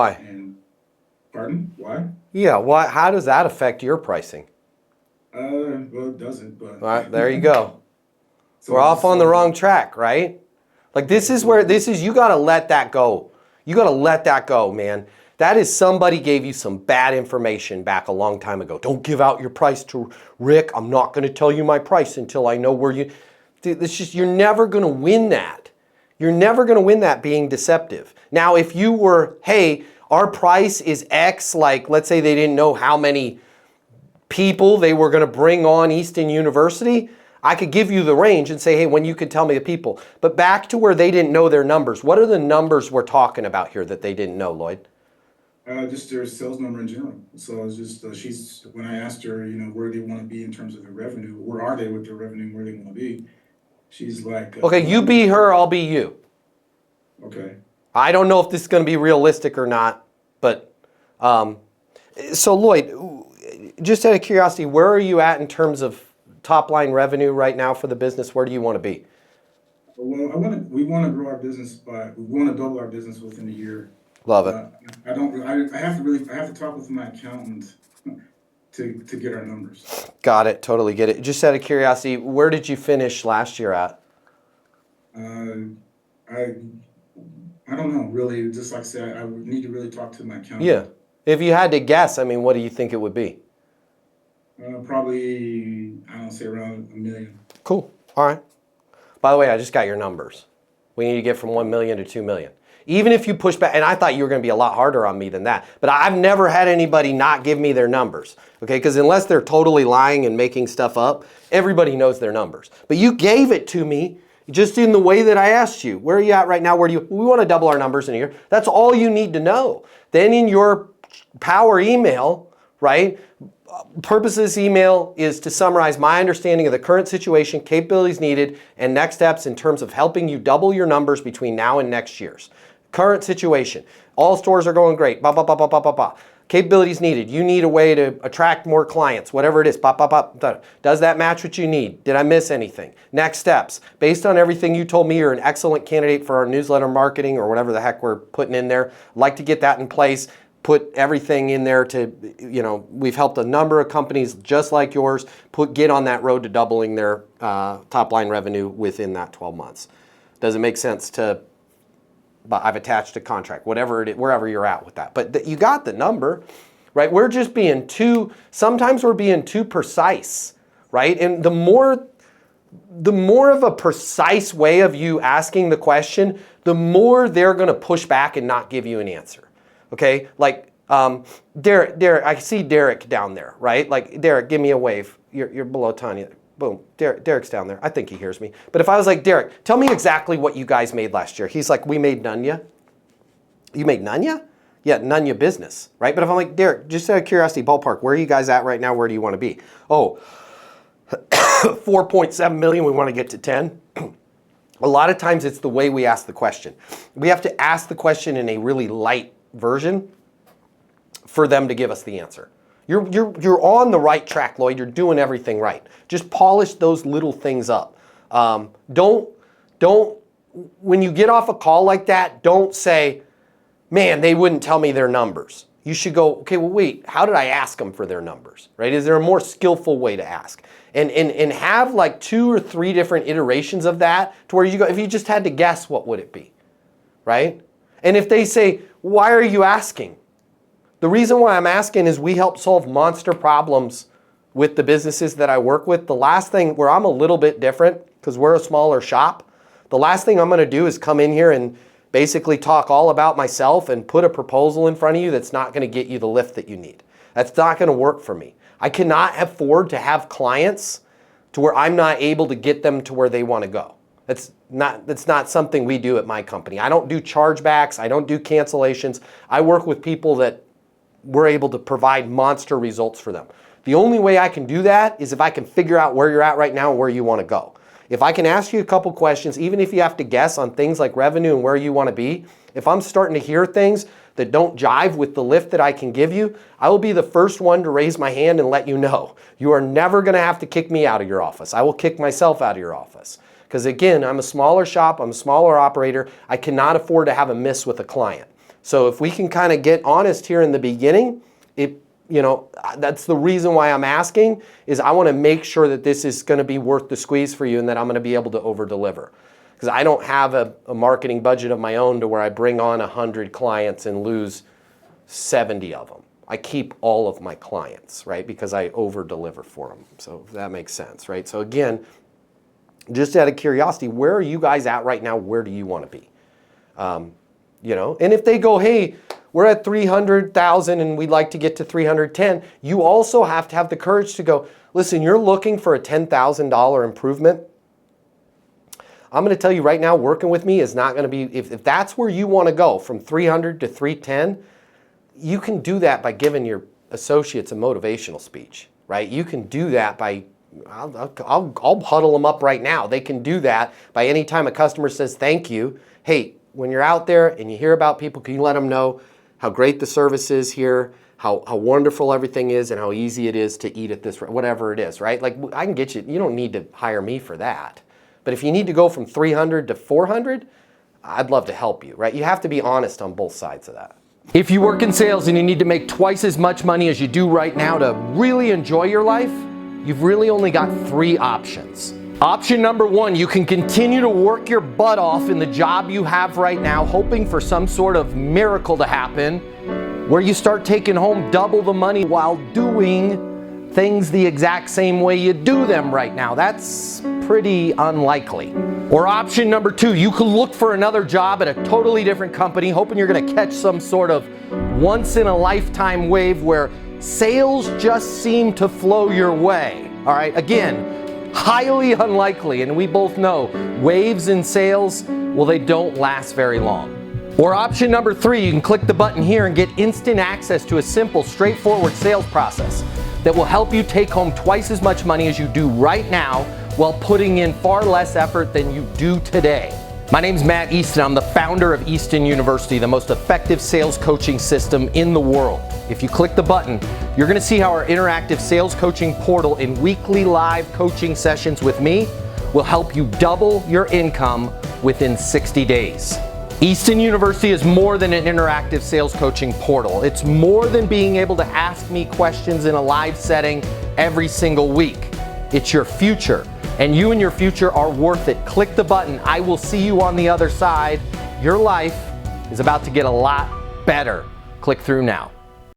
Why? And pardon? Why? Yeah, how does that affect your pricing? Well, it doesn't, All but right, there you go. We're so off on the so wrong track, right? Like okay, this is where you got to let that go. You got to let that go, man. That is somebody gave you some bad information back a long time ago. Don't give out your price to Rick. I'm not going to tell you my price until I know where you. Dude, it's just, you're never going to win that. You're never going to win that being deceptive. Now, if you were, hey, our price is X, like let's say they didn't know how many people they were going to bring on Easton University, I could give you the range and say, hey, when you could tell me the people. But back to where they didn't know their numbers. What are the numbers we're talking about here that they didn't know, Lloyd? just their sales number in general. So it's just she's when I asked her, where they want to be in terms of their revenue, where are they with their revenue, where they want to be. She's like, Okay, you be her, I'll be you. Okay. I don't know if this is going to be realistic or not, but so Lloyd, just out of curiosity, where are you at in terms of top line revenue right now for the business? Where do you want to be? Well, we want to grow our business we want to double our business within a year. Love it. I have to talk with my accountant to get our numbers. Got it. Totally get it. Just out of curiosity, where did you finish last year at? I I don't know, really. Just like I said, I would need to really talk to my accountant. Yeah. If you had to guess, I mean, what do you think it would be? Probably, I don't say around $1 million. Cool. All right. By the way, I just got your numbers. We need to get from 1 million to 2 million. Even if you push back, and I thought you were going to be a lot harder on me than that, but I've never had anybody not give me their numbers, okay? Because unless they're totally lying and making stuff up, everybody knows their numbers. But you gave it to me just in the way that I asked you. Where are you at right now? We want to double our numbers in a year. That's all you need to know. Then in your power email, right? Purpose of this email is to summarize my understanding of the current situation, capabilities needed, and next steps in terms of helping you double your numbers between now and next year's. Current situation. All stores are going great. Bah, bah, bah, bah, bah, bah, bah. Capabilities needed. You need a way to attract more clients, whatever it is. Bah, bah, bah, bah. Does that match what you need? Did I miss anything? Next steps. Based on everything you told me, you're an excellent candidate for our newsletter marketing or whatever the heck we're putting in there. I'd like to get that in place. Put everything in there to, we've helped a number of companies just like yours get on that road to doubling their top line revenue within that 12 months. Does it make sense to, but I've attached a contract, whatever it is, wherever you're at with that. But you got the number, right? We're just being sometimes we're being too precise, right? And the more of a precise way of you asking the question, the more they're going to push back and not give you an answer. Okay, like Derek, I see Derek down there, right? Like, Derek, give me a wave. You're below Tanya. Boom, Derek's down there. I think he hears me. But if I was like, Derek, tell me exactly what you guys made last year. He's like, we made Nunya. You made Nunya? Yeah, Nunya business, right? But if I'm like, Derek, just out of curiosity, ballpark, where are you guys at right now? Where do you want to be? Oh, 4.7 million, we want to get to 10. A lot of times it's the way we ask the question. We have to ask the question in a really light version for them to give us the answer. You're on the right track, Lloyd. You're doing everything right. Just polish those little things up. Don't when you get off a call like that, don't say, man, they wouldn't tell me their numbers. You should go, okay, well, wait, how did I ask them for their numbers, right? Is there a more skillful way to ask? And have like 2 or 3 different iterations of that to where you go, if you just had to guess, what would it be, right? And if they say, why are you asking? The reason why I'm asking is we help solve monster problems with the businesses that I work with. The last thing where I'm a little bit different, because we're a smaller shop, the last thing I'm going to do is come in here and basically talk all about myself and put a proposal in front of you that's not going to get you the lift that you need. That's not going to work for me. I cannot afford to have clients to where I'm not able to get them to where they want to go. That's not something we do at my company. I don't do chargebacks. I don't do cancellations. I work with people that we're able to provide monster results for them. The only way I can do that is if I can figure out where you're at right now and where you want to go. If I can ask you a couple questions, even if you have to guess on things like revenue and where you want to be, if I'm starting to hear things that don't jive with the lift that I can give you, I will be the first one to raise my hand and let you know. You are never going to have to kick me out of your office. I will kick myself out of your office. Because again, I'm a smaller shop, I'm a smaller operator. I cannot afford to have a miss with a client. So if we can kind of get honest here in the beginning, that's the reason why I'm asking, is I want to make sure that this is going to be worth the squeeze for you and that I'm going to be able to over deliver. Because I don't have a marketing budget of my own to where I bring on 100 clients and lose 70 of them. I keep all of my clients, right? Because I over deliver for them. So that makes sense, right? So again, just out of curiosity, where are you guys at right now? Where do you want to be? And if they go, hey, we're at 300,000 and we'd like to get to 310, you also have to have the courage to go, listen, you're looking for a $10,000 improvement. I'm going to tell you right now, working with me is not going to be, if that's where you want to go from 300 to 310, you can do that by giving your associates a motivational speech, right? You can do that by, I'll huddle them up right now. They can do that by any time a customer says thank you. Hey, when you're out there and you hear about people, can you let them know how great the service is here, how wonderful everything is, and how easy it is to eat at this, whatever it is, right? Like, I can get you, you don't need to hire me for that. But if you need to go from 300 to 400, I'd love to help you, right? You have to be honest on both sides of that. If you work in sales and you need to make twice as much money as you do right now to really enjoy your life, you've really only got 3 options. Option number 1, you can continue to work your butt off in the job you have right now, hoping for some sort of miracle to happen, where you start taking home double the money while doing things the exact same way you do them right now. That's pretty unlikely. Or option number 2, you can look for another job at a totally different company, hoping you're gonna catch some sort of once-in-a-lifetime wave where sales just seem to flow your way. All right, again, highly unlikely, and we both know waves in sales, well, they don't last very long. Or option number 3, you can click the button here and get instant access to a simple, straightforward sales process that will help you take home twice as much money as you do right now while putting in far less effort than you do today. My name's Matt Easton. I'm the founder of Easton University, the most effective sales coaching system in the world. If you click the button, you're going to see how our interactive sales coaching portal and weekly live coaching sessions with me will help you double your income within 60 days. Easton University is more than an interactive sales coaching portal. It's more than being able to ask me questions in a live setting every single week. It's your future, and you and your future are worth it. Click the button. I will see you on the other side. Your life is about to get a lot better. Click through now.